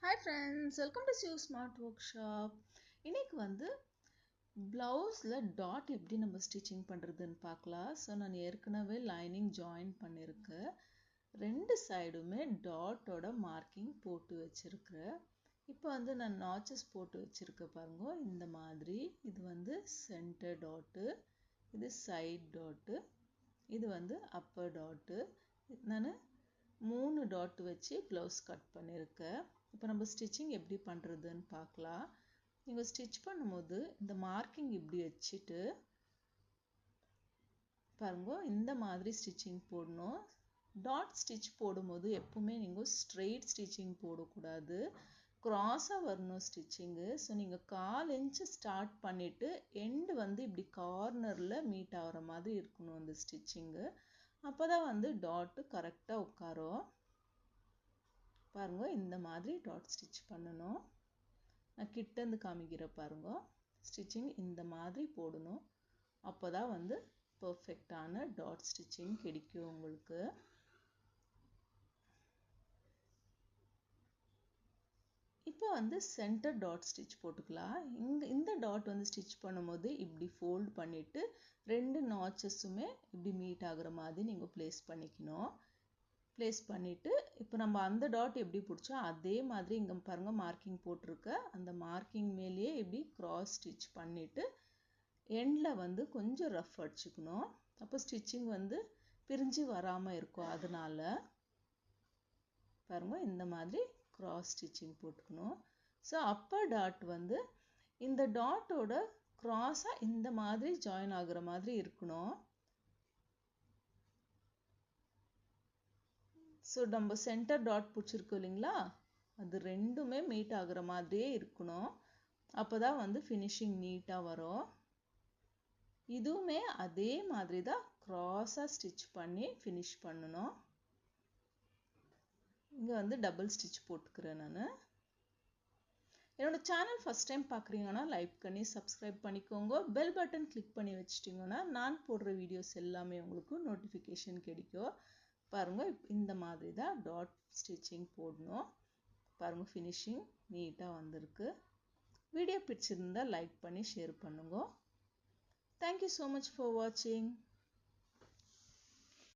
Hi friends, welcome to Siu Smart Workshop. இன்னைக்கு வந்து பிளவுஸ்ல dot எப்படி நம்ம ஸ்டிச்சிங் பண்றதுன்னு பார்க்கலாம். ஸோ நான் ஏற்கனவே லைனிங் ஜாயின் பண்ணியிருக்கேன். ரெண்டு சைடுமே டாட்டோட மார்க்கிங் போட்டு வச்சிருக்கிறேன். இப்போ வந்து நான் நாச்சஸ் போட்டு வச்சிருக்கேன் பாருங்க. இந்த மாதிரி இது வந்து சென்டர் டாட்டு, இது சைட் டாட்டு, இது வந்து அப்பர் டாட்டு. நான் 3 டாட் வச்சு ப்ளவுஸ் கட் பண்ணியிருக்கேன். இப்போ நம்ம ஸ்டிச்சிங் எப்படி பண்ணுறதுன்னு பார்க்கலாம். நீங்கள் ஸ்டிச் பண்ணும்போது இந்த மார்க்கிங் இப்படி வச்சுட்டு பாருங்க, இந்த மாதிரி ஸ்டிச்சிங் போடணும். டாட் ஸ்டிச் போடும்போது எப்பவுமே நீங்கள் ஸ்ட்ரெயிட் ஸ்டிச்சிங் போடக்கூடாது, க்ராஸாக வரணும் ஸ்டிச்சிங்கு. ஸோ நீங்கள் 1/4 இன்ச்சு ஸ்டார்ட் பண்ணிவிட்டு எண்டு வந்து இப்படி கார்னரில் மீட் ஆகிற மாதிரி இருக்கணும் அந்த ஸ்டிச்சிங்கு. அப்போ தான் வந்து டாட்டு கரெக்டாக உட்காரும். பாருங்க, இந்த மாதிரி டாட் ஸ்டிச் பண்ணணும். நான் கிட்டேருந்து காமிக்கிற பாருங்க. ஸ்டிச்சிங் இந்த மாதிரி போடணும். அப்போ தான் வந்து பர்ஃபெக்டான டாட் ஸ்டிச்சிங் கிடைக்கும் உங்களுக்கு. இப்போ வந்து சென்டர் டாட் ஸ்டிச் போட்டுக்கலாம். இந்த டாட் வந்து ஸ்டிச் பண்ணும்போது இப்படி ஃபோல்ட் பண்ணிவிட்டு 2 நாச்சஸுமே இப்படி மீட் ஆகுற மாதிரி நீங்கள் ப்ளேஸ் பண்ணிக்கணும். ப்ளேஸ் பண்ணிவிட்டு இப்போ நம்ம அந்த டாட் எப்படி பிடிச்சோ அதே மாதிரி இங்கே பாருங்கள் மார்க்கிங் போட்டிருக்க அந்த மார்க்கிங் மேலேயே இப்படி க்ராஸ் ஸ்டிச் பண்ணிவிட்டு எண்டில் வந்து கொஞ்சம் ரஃப் அடிச்சுக்கணும். அப்போ ஸ்டிச்சிங் வந்து பிரிஞ்சு வராமல் இருக்கும். அதனால பாருங்கள் இந்த மாதிரி க்ராஸ் ஸ்டிச்சிங் போட்டுக்கணும். ஸோ அப்பர் டாட் வந்து இந்த டாட்டோட க்ராஸாக இந்த மாதிரி ஜாயின் ஆகுற மாதிரி இருக்கணும். ஸோ நம்ம சென்டர் டாட் பிடிச்சிருக்கோம் இல்லைங்களா, அது ரெண்டுமே மீட் ஆகுற மாதிரியே இருக்கணும். அப்போ தான் வந்து ஃபினிஷிங் நீட்டாக வரும். இதுவுமே அதே மாதிரி தான் க்ராஸாக ஸ்டிச் பண்ணி ஃபினிஷ் பண்ணணும். இங்கே வந்து டபுள் ஸ்டிச் போட்டுக்கிறேன் நான். என்னோடய சேனல் ஃபஸ்ட் டைம் பார்க்குறீங்கன்னா லைக் பண்ணி சப்ஸ்கிரைப் பண்ணிக்கோங்க. பெல் பட்டன் கிளிக் பண்ணி வச்சிட்டிங்கன்னா நான் போடுற வீடியோஸ் எல்லாமே உங்களுக்கு நோட்டிஃபிகேஷன் கிடைக்கும். பாருங்கள், இந்த மாதிரி தான் டாட் ஸ்டிச்சிங் போடணும். பாருங்கள், ஃபினிஷிங் நீட்டாக வந்திருக்கு. வீடியோ பிடிச்சிருந்தால் லைக் பண்ணி ஷேர் பண்ணுங்க. தேங்க்யூ ஸோ மச் ஃபார் வாட்சிங்.